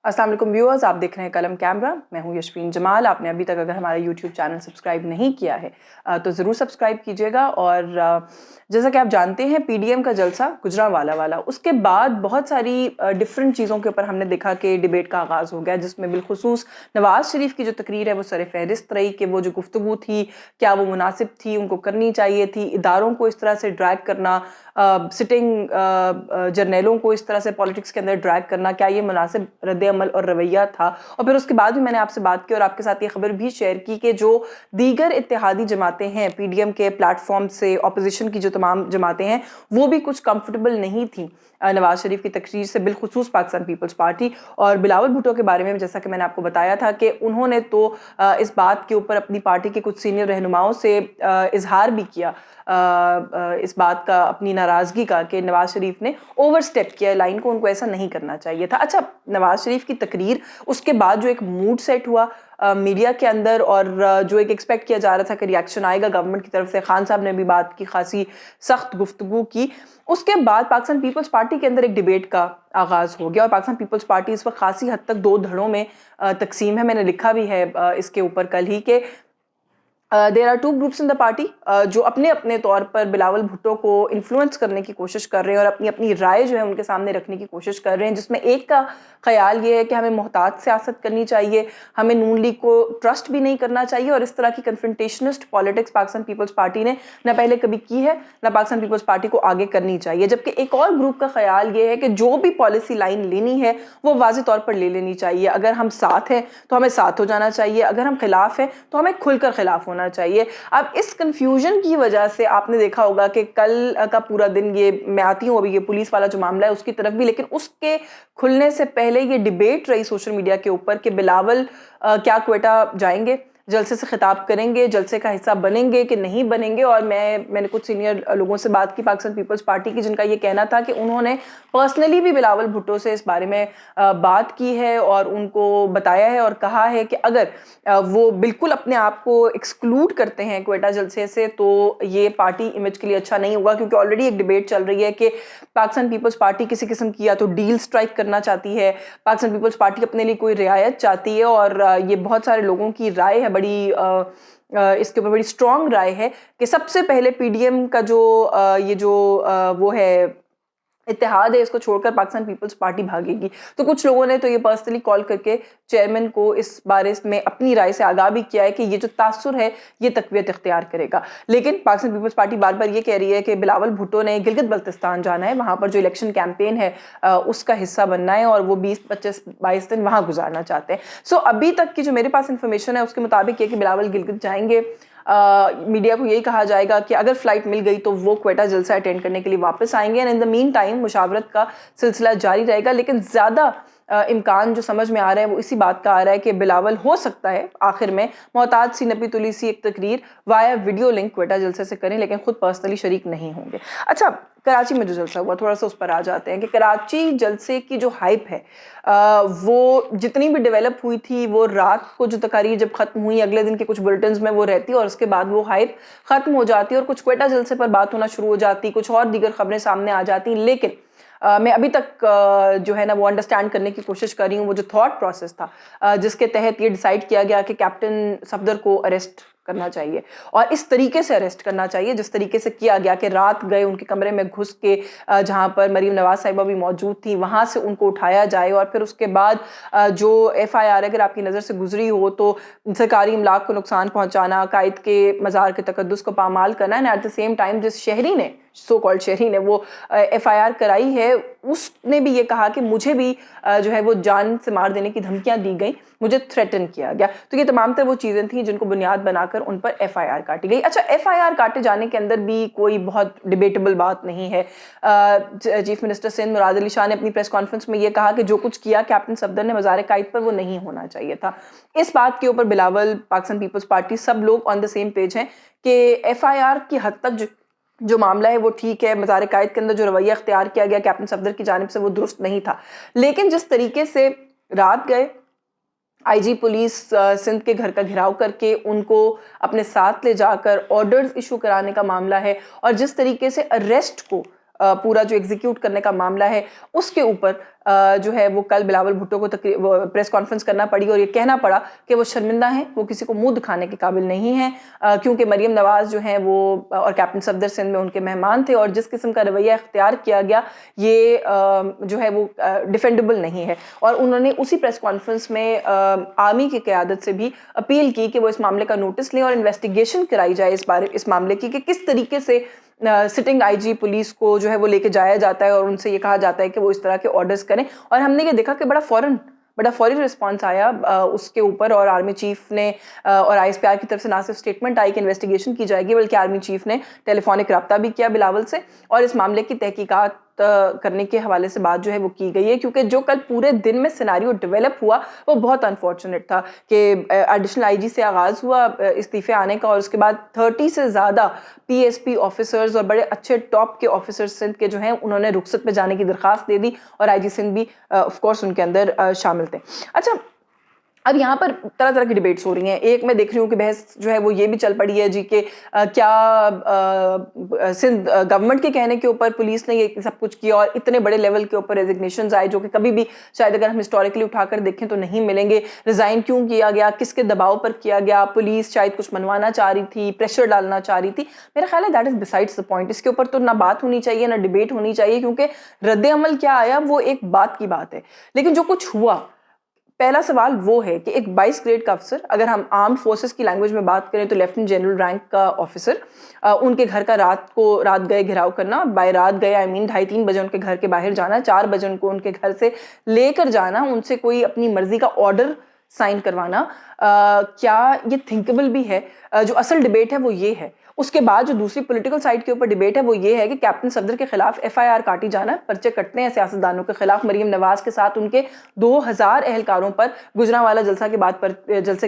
अस्सलाम वालेकुम व्यूअर्स, आप देख रहे हैं कलम कैमरा। मैं हूं यशफीन जमाल। आपने अभी तक अगर हमारा यूट्यूब चैनल सब्सक्राइब नहीं किया है तो ज़रूर सब्सक्राइब कीजिएगा। और जैसा कि आप जानते हैं, पीडीएम का जलसा गुजरांवाला वाला, उसके बाद बहुत सारी डिफरेंट चीज़ों के ऊपर हमने देखा कि डिबेट का आगाज़ हो गया, जिसमें बिलखुसूस नवाज शरीफ की जो तकरीर है वो सर फहरिस्त रही कि वो जो गुफ्तगू थी क्या वो मुनासिब थी, उनको करनी चाहिए थी। इदारों को इस तरह से ड्रैग करना, सिटिंग जर्नलों को इस तरह से पॉलिटिक्स के अंदर ड्रैग करना, क्या ये मुनासिब रद्द-ए-अमल और रवैया था। और फिर उसके बाद भी मैंने आपसे बात की और आपके साथ ये खबर भी शेयर की कि जो दीगर इत्तेहादी जमातें हैं, पीडीएम के प्लेटफॉर्म से अपोजिशन की जो तमाम जमातें हैं, वो भी कुछ कंफर्टेबल नहीं थी नवाज शरीफ की तकरीर से, बिलखुसूस पाकिस्तान पीपल्स पार्टी। और बिलावल भुट्टो के बारे में जैसा कि मैंने आपको बताया था कि उन्होंने तो इस बात के ऊपर अपनी पार्टी के कुछ सीनियर रहनुमाओं से इजहार भी किया इस बात का, अपनी नाराज़गी का, कि नवाज शरीफ ने ओवर स्टेप किया लाइन को, उनको ऐसा नहीं करना चाहिए था। अच्छा, नवाज शरीफ की तकरीर, उसके बाद जो एक मूड सेट हुआ मीडिया के अंदर और जो एक एक्सपेक्ट किया जा रहा था कि रिएक्शन आएगा गवर्नमेंट की तरफ से, खान साहब ने भी बात की, खासी सख्त गुफ्तगू की। उसके बाद पाकिस्तान पीपल्स पार्टी के अंदर एक डिबेट का आगाज़ हो गया और पाकिस्तान पीपल्स पार्टी इस वक्त खासी हद तक दो धड़ों में तकसीम है। मैंने लिखा भी है इसके ऊपर कल ही कि there are two groups in the party जो अपने अपने तौर पर बिलावल भुट्टो को इन्फ्लुएंस करने की कोशिश कर रहे हैं और अपनी अपनी राय जो है उनके सामने रखने की कोशिश कर रहे हैं, जिसमें एक का ख्याल ये है कि हमें मोहतात सियासत करनी चाहिए, हमें नून लीग को ट्रस्ट भी नहीं करना चाहिए। और इस तरह की confrontationist politics Pakistan peoples party ने न पहले कभी की है, न पाकिस्तान पीपल्स पार्टी को आगे करनी चाहिए। जबकि एक और ग्रुप का ख्याल ये है कि जो भी पॉलिसी लाइन लेनी है वो वाज़ेह तौर पर ले लेनी चाहिए। अगर हम साथ हैं तो हमें साथ हो जाना चाहिए, अगर हम खिलाफ हैं तो हमें खुलकर खिलाफ होना चाहिए। अब इस कंफ्यूजन की वजह से आपने देखा होगा कि कल का पूरा दिन, ये मैं आती हूँ अभी ये पुलिस वाला जो मामला है उसकी तरफ भी, लेकिन उसके खुलने से पहले ये डिबेट रही सोशल मीडिया के ऊपर कि बिलावल क्या क्वेटा जाएंगे, जलसे से खिताब करेंगे, जलसे का हिस्सा बनेंगे कि नहीं बनेंगे। और मैंने कुछ सीनियर लोगों से बात की पाकिस्तान पीपल्स पार्टी की, जिनका ये कहना था कि उन्होंने पर्सनली भी बिलावल भुट्टो से इस बारे में बात की है और उनको बताया है और कहा है कि अगर वो बिल्कुल अपने आप को एक्सक्लूड करते हैं क्वेटा जलसे से तो ये पार्टी इमेज के लिए अच्छा नहीं होगा। क्योंकि ऑलरेडी एक डिबेट चल रही है कि पाकिस्तान पीपल्स पार्टी किसी किस्म की या तो डील स्ट्राइक करना चाहती है, पाकिस्तान पीपल्स पार्टी अपने लिए कोई रियायत चाहती है। और ये बहुत सारे लोगों की राय है, बड़ी इसके ऊपर बड़ी स्ट्रॉन्ग राय है कि सबसे पहले पीडीएम का जो ये जो वो है इत्तेहाद है, इसको छोड़कर पाकिस्तान पीपल्स पार्टी भागेगी। तो कुछ लोगों ने तो ये पर्सनली कॉल करके चेयरमैन को इस बारे में अपनी राय से आगाह भी किया है कि ये जो तासुर है ये तकवियत इख्तियार करेगा। लेकिन पाकिस्तान पीपल्स पार्टी बार बार ये कह रही है कि बिलावल भुट्टो ने गिलगित बल्तिस्तान जाना है, वहाँ पर जो इलेक्शन कैंपेन है उसका हिस्सा बनना है और वो 20-25-22 दिन वहाँ गुजारना चाहते हैं। सो अभी तक की जो मेरे पास इंफॉर्मेशन है उसके मुताबिक ये कि बिलावल गिलगित जाएंगे। मीडिया को यही कहा जाएगा कि अगर फ्लाइट मिल गई तो वो क्वेटा जलसा अटेंड करने के लिए वापस आएंगे and in the meantime मुशावरत का सिलसिला जारी रहेगा। लेकिन ज़्यादा इम्कान जो समझ में आ रहा है वो इसी बात का आ रहा है कि बिलावल हो सकता है आखिर में मोहताज सी नपी तुली सी एक तकरीर वाया वीडियो लिंक क्वेटा जलसे से करें, लेकिन खुद पर्सनली शरीक नहीं होंगे। अच्छा, कराची में जो जलसा हुआ, थोड़ा सा उस पर आ जाते हैं कि कराची जलसे की जो हाइप है वो जितनी भी डेवलप हुई थी, वो रात को जो तकारीर जब खत्म हुई अगले दिन के कुछ बुलेटिन्स में वो रहती और उसके बाद वो हाइप खत्म हो जाती और कुछ क्वेटा जलसे पर बात होना शुरू हो जाती, कुछ और दीगर खबरें सामने आ जाती। लेकिन मैं अभी तक जो है ना वो अंडरस्टैंड करने की कोशिश कर रही हूँ वो जो थॉट प्रोसेस था जिसके तहत ये डिसाइड किया गया कि कैप्टन सफदर को अरेस्ट करना चाहिए और इस तरीके से अरेस्ट करना चाहिए जिस तरीके से किया गया कि रात गए उनके कमरे में घुस के जहाँ पर मरीम नवाज साहिबा भी मौजूद थी वहाँ से उनको उठाया जाए और फिर उसके बाद जो एफआईआर अगर आपकी नज़र से गुजरी हो तो सरकारी इमलाक को नुकसान पहुँचाना, कायद के मज़ार के तकद्दुस को पामाल करना and at the same time जिस शहरी ने सो कॉल्ड शहरी ने वो एफआईआर कराई है उसने भी ये कहा कि मुझे भी जो है वो जान से मार देने की धमकियां दी गई, मुझे थ्रेटन किया गया। तो ये तमाम तर वो चीज़ें थी जिनको बुनियाद बनाकर उन पर एफआईआर काटी गई। अच्छा, एफआईआर काटे जाने के अंदर भी कोई बहुत डिबेटेबल बात नहीं है। चीफ मिनिस्टर सिंध मुराद अली शाह ने अपनी प्रेस कॉन्फ्रेंस में ये कहा कि जो कुछ किया कैप्टन सफदर ने मज़ार कायद पर वो नहीं होना चाहिए था। इस बात के ऊपर बिलावल, पाकिस्तान पीपल्स पार्टी, सब लोग ऑन द सेम पेज हैं कि एफआईआर की हद तक जो मामला है वो ठीक है, मज़ार कायद के अंदर जो रवैया अख्तियार किया गया कैप्टन सफदर की जानिब से वो दुरुस्त नहीं था। लेकिन जिस तरीके से रात गए आईजी पुलिस सिंध के घर का घेराव करके उनको अपने साथ ले जाकर ऑर्डर्स इशू कराने का मामला है और जिस तरीके से अरेस्ट को پورا جو ایگزیکیوٹ کرنے کا معاملہ ہے اس کے اوپر جو ہے وہ کل بلاول بھٹو کو پریس کانفرنس کرنا پڑی اور یہ کہنا پڑا کہ وہ شرمندہ ہیں, وہ کسی کو منہ دکھانے کے قابل نہیں ہیں, کیونکہ مریم نواز جو ہیں وہ اور کیپٹن صفدر سندھ میں ان کے مہمان تھے, اور جس قسم کا رویہ اختیار کیا گیا یہ جو ہے وہ ڈیفینڈیبل نہیں ہے. اور انہوں نے اسی پریس کانفرنس میں آرمی کی قیادت سے بھی اپیل کی کہ وہ اس معاملے کا نوٹس لیں اور انویسٹیگیشن کرائی جائے اس معاملے کی کہ کس طریقے سے سٹنگ آئی جی پولیس کو جو ہے وہ لے کے جایا جاتا ہے اور ان سے یہ کہا جاتا ہے کہ وہ اس طرح کے آرڈرز کریں. اور ہم نے یہ دیکھا کہ بڑا فوری رسپانس آیا اس کے اوپر, اور آرمی چیف نے اور آئی ایس پی آر کی طرف سے نہ صرف اسٹیٹمنٹ آئی کہ انویسٹیگیشن کی جائے گی, بلکہ آرمی چیف نے ٹیلی فونک رابطہ بھی کیا بلاول سے, اور اس معاملے کی تحقیقات کرنے کے حوالے سے بات جو ہے وہ کی گئی ہے. کیونکہ جو کل پورے دن میں سیناریو ڈیولپ ہوا وہ بہت انفارچونیٹ تھا کہ ایڈیشنل آئی جی سے آغاز ہوا استعفے آنے کا, اور اس کے بعد 30 سے زیادہ پی ایس پی آفیسرز اور بڑے اچھے ٹاپ کے آفیسرز سندھ کے جو ہیں انہوں نے رخصت پہ جانے کی درخواست دے دی, اور آئی جی سندھ بھی آف کورس ان کے اندر شامل تھے. اچھا, اب یہاں پر طرح طرح کی ڈیبیٹس ہو رہی ہیں. ایک میں دیکھ رہی ہوں کہ بحث جو ہے وہ یہ بھی چل پڑی ہے جی کہ کیا سندھ گورنمنٹ کے کہنے کے اوپر پولیس نے یہ سب کچھ کیا, اور اتنے بڑے لیول کے اوپر ریزگنیشنز آئے جو کہ کبھی بھی شاید اگر ہم ہسٹوریکلی اٹھا کر دیکھیں تو نہیں ملیں گے. ریزائن کیوں کیا گیا, کس کے دباؤ پر کیا گیا, پولیس شاید کچھ منوانا چاہ رہی تھی, پریشر ڈالنا چاہ رہی تھی. میرا خیال ہے that is besides the point. اس کے اوپر تو نہ بات ہونی چاہیے نہ ڈیبیٹ ہونی چاہیے, کیونکہ رد عمل کیا آیا وہ ایک بات کی بات ہے. لیکن جو کچھ ہوا, پہلا سوال وہ ہے کہ ایک 22 گریڈ کا افسر, اگر ہم آرم فورسز کی لینگویج میں بات کریں تو لیفٹنٹ جنرل رینک کا آفیسر, ان کے گھر کا رات گئے گھراؤ کرنا, بائی رات گئے 2:30-3 بجے ان کے گھر کے باہر جانا, 4 بجے ان کو ان کے گھر سے لے کر جانا, ان سے کوئی اپنی مرضی کا آرڈر سائن کروانا, کیا یہ تھنکیبل بھی ہے؟ جو اصل ڈیبیٹ ہے وہ یہ ہے. اس کے بعد جو دوسری پولیٹیکل سائڈ کے اوپر ڈیبیٹ ہے وہ یہ ہے کہ کیپٹن صفدر کے خلاف ایف آئی آر کاٹی جانا, پرچے کٹنے ہیں سیاستدانوں کے خلاف. مریم نواز کے ساتھ ان کے 2000 اہلکاروں پر گجرانوالہ جلسے کے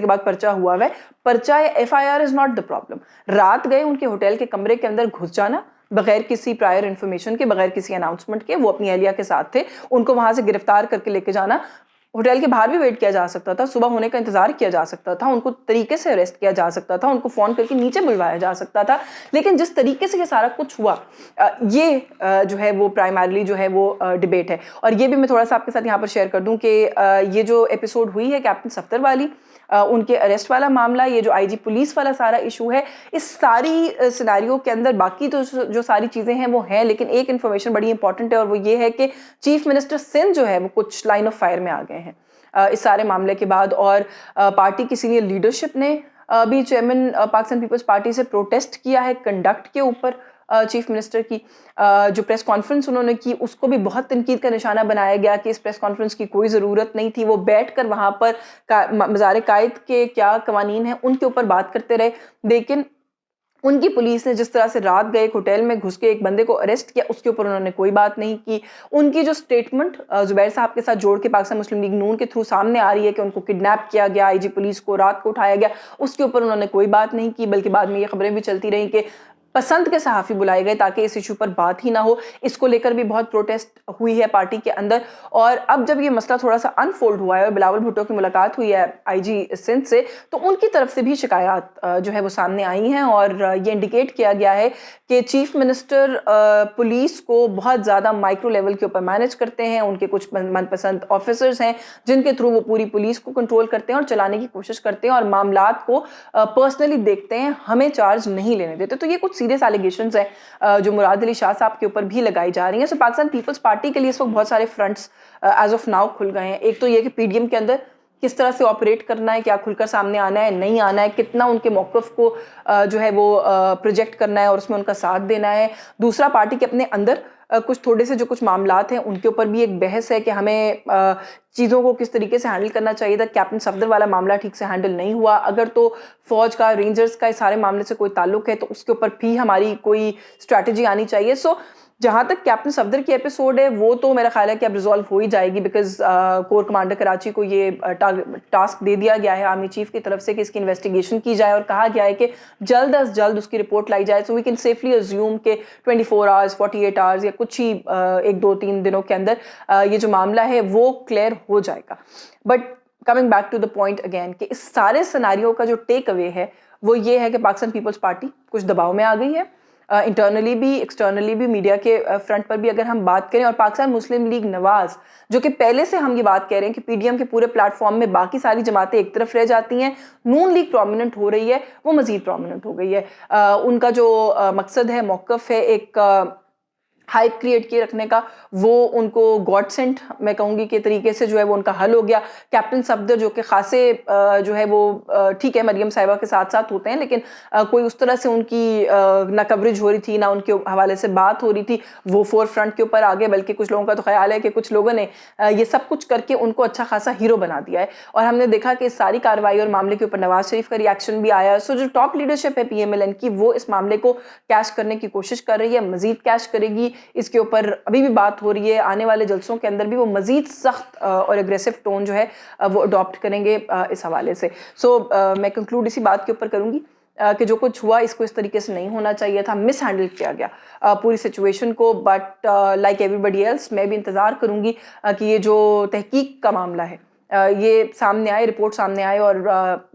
بعد پرچہ ہوا ہے. پرچہ F I R is not the problem. رات گئے ان کے ہوٹل کے کمرے کے اندر گھس جانا بغیر کسی پرائر انفارمیشن کے, بغیر کسی اناؤنسمنٹ کے, وہ اپنی اہلیہ کے ساتھ تھے, ان کو وہاں سے گرفتار کر کے لے کے جانا. ہوٹل کے باہر بھی ویٹ کیا جا سکتا تھا, صبح ہونے کا انتظار کیا جا سکتا تھا, ان کو طریقے سے اریسٹ کیا جا سکتا تھا, ان کو فون کر کے نیچے بلوایا جا سکتا تھا. لیکن جس طریقے سے یہ سارا کچھ ہوا, یہ جو ہے وہ پرائمرلی جو ہے وہ ڈیبیٹ ہے. اور یہ بھی میں تھوڑا سا آپ کے ساتھ یہاں پر شیئر کر دوں کہ یہ جو ایپیسوڈ ہوئی ہے کیپٹن صفدر والی, ان کے اریسٹ والا معاملہ, یہ جو آئی جی پولیس والا سارا ایشو ہے, اس ساری سیناریو کے اندر باقی تو جو ساری چیزیں ہیں وہ ہیں, لیکن ایک انفارمیشن بڑی امپورٹنٹ ہے, اور وہ یہ ہے کہ چیف منسٹر سندھ جو ہے وہ کچھ لائن آف فائر میں آ گئے ہیں اس سارے معاملے کے بعد. اور پارٹی کی سینئر لیڈرشپ نے بھی چیئرمین پاکستان پیپلز پارٹی سے پروٹیسٹ کیا ہے کنڈکٹ کے اوپر. چیف منسٹر کی جو پریس کانفرنس انہوں نے کی اس کو بھی بہت تنقید کا نشانہ بنایا گیا کہ اس پریس کانفرنس کی کوئی ضرورت نہیں تھی. وہ بیٹھ کر وہاں پر مزار قائد کے کیا قوانین ہیں ان کے اوپر بات کرتے رہے, لیکن ان کی پولیس نے جس طرح سے رات گئے ایک ہوٹل میں گھس کے ایک بندے کو اریسٹ کیا, اس کے اوپر انہوں نے کوئی بات نہیں کی. ان کی جو سٹیٹمنٹ زبیر صاحب کے ساتھ جوڑ کے پاکستان مسلم لیگ نون کے تھرو سامنے آ رہی ہے کہ ان کو کڈنیپ کیا گیا, آئی جی پولیس کو رات کو اٹھایا گیا, اس کے اوپر انہوں نے کوئی بات نہیں کی, بلکہ بعد میں یہ خبریں بھی چلتی رہیں کہ پسند کے صحافی بلائے گئے تاکہ اس ایشو پر بات ہی نہ ہو. اس کو لے کر بھی بہت پروٹیسٹ ہوئی ہے پارٹی کے اندر. اور اب جب یہ مسئلہ تھوڑا سا انفولڈ ہوا ہے اور بلاول بھٹو کی ملاقات ہوئی ہے آئی جی سندھ سے, تو ان کی طرف سے بھی شکایات جو ہے وہ سامنے آئی ہیں, اور یہ انڈیکیٹ کیا گیا ہے کہ چیف منسٹر پولیس کو بہت زیادہ مائکرو لیول کے اوپر مینج کرتے ہیں. ان کے کچھ من پسند آفیسرز ہیں جن کے تھرو وہ پوری پولیس کو کنٹرول کرتے ہیں اور چلانے کی کوشش کرتے ہیں, اور معاملات کو پرسنلی دیکھتے ہیں, ہمیں چارج نہیں لینے دیتے. تو یہ کچھ سیریس ایلیگیشنز ہیں جو مراد علی شاہ صاحب کے اوپر بھی لگائی جا رہی ہیں. سو پاکستان پیپلز پارٹی کے لیے اس وقت بہت سارے فرنٹس ایز آف ناؤ کھل گئے ہیں. ایک تو یہ کہ پی ڈی ایم کے اندر کس طرح سے آپریٹ کرنا ہے, کیا کھل کر سامنے آنا ہے, نہیں آنا ہے, کتنا ان کے موقف کو جو ہے وہ پروجیکٹ کرنا ہے اور اس میں ان کا ساتھ دینا ہے. دوسرا, پارٹی کے اپنے اندر کچھ تھوڑے سے جو کچھ معاملات ہیں ان کے اوپر بھی ایک بحث ہے کہ ہمیں چیزوں کو کس طریقے سے ہینڈل کرنا چاہیے تھا. کیپٹن صفدر والا معاملہ ٹھیک سے ہینڈل نہیں ہوا. اگر تو فوج کا, رینجرز کا اس سارے معاملے سے کوئی تعلق ہے تو اس کے اوپر بھی ہماری کوئی اسٹریٹجی آنی چاہیے. سو جہاں تک کیپٹن صفدر کی ایپیسوڈ ہے وہ تو میرا خیال ہے کہ اب ریزالو ہو ہی جائے گی, بیکاز کور کمانڈر کراچی کو یہ ٹاسک دے دیا گیا ہے آرمی چیف کی طرف سے کہ اس کی انویسٹیگیشن کی جائے, اور کہا گیا ہے کہ جلد از جلد اس کی رپورٹ لائی جائے. سو وی کین سیفلی ازیوم کہ 24 آورز 48 آورز یا کچھ ہی 1-2-3 دنوں کے اندر یہ جو معاملہ ہے وہ کلیئر ہو جائے گا. But coming back to the point again کہ اس سارے سیناریو کا جو ٹیک اوے ہے وہ یہ ہے کہ پاکستان پیپلز پارٹی کچھ دباؤ میں آ گئی ہے. इंटरनली भी एक्सटर्नली भी मीडिया के फ्रंट पर भी अगर हम बात करें, और पाकिस्तान मुस्लिम लीग नवाज जो कि पहले से हम ये बात कह रहे हैं कि पीडीएम के पूरे प्लेटफॉर्म में बाकी सारी जमातें एक तरफ रह जाती हैं, नून लीग प्रोमिनेंट हो रही है, वो मजीद प्रोमिनेंट हो गई है। उनका जो मकसद है, मौक़िफ़ है, एक हाइप क्रिएट किए रखने का, वो उनको गॉड सेंट मैं कहूँगी कि तरीके से जो है वो उनका हल हो गया। कैप्टन सफदर जो कि खासे जो है वो ठीक है मरियम साहिबा के साथ साथ होते हैं, लेकिन कोई उस तरह से उनकी ना कवरेज हो रही थी, ना उनके हवाले से बात हो रही थी, वो फोर फ्रंट के ऊपर आ गए। बल्कि कुछ लोगों का तो ख्याल है कि कुछ लोगों ने ये सब कुछ करके उनको अच्छा खासा हीरो बना दिया है। और हमने देखा कि इस सारी कार्रवाई और मामले के ऊपर नवाज शरीफ का रिएक्शन भी आया। सो जो टॉप लीडरशिप है PMLN की, वो इस मामले को कैश करने की कोशिश कर रही है, मजीद कैश करेगी। इसके ऊपर अभी भी बात हो रही है, आने वाले जलसों के अंदर भी वो मजीद सख्त और एग्रेसिव टोन जो है वो अडॉप्ट करेंगे इस हवाले से। सो मैं कंक्लूड इसी बात के ऊपर करूंगी कि जो कुछ हुआ इसको इस तरीके से नहीं होना चाहिए था, मिस हैंडल किया गया पूरी सिचुएशन को। बट लाइक एवरीबडी एल्स मैं भी इंतज़ार करूंगी कि ये जो तहकीक का मामला है ये सामने आए, रिपोर्ट सामने आए, और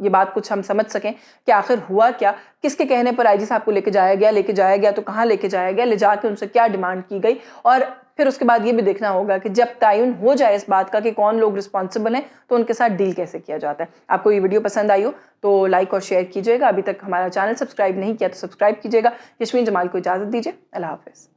ये बात कुछ हम समझ सकें कि आखिर हुआ क्या, किसके कहने पर IG साहब को लेके जाया गया तो कहाँ लेके जाया गया, ले जाके उनसे क्या डिमांड की गई। और फिर उसके बाद ये भी देखना होगा कि जब तयन हो जाए इस बात का कि कौन लोग रिस्पॉन्सिबल हैं, तो उनके साथ डील कैसे किया जाता है। आपको ये वीडियो पसंद आई हो तो लाइक और शेयर कीजिएगा। अभी तक हमारा चैनल सब्सक्राइब नहीं किया तो सब्सक्राइब कीजिएगा। यशवीन जमाल को इजाज़त दीजिए। अल्लाह हाफ़िज़।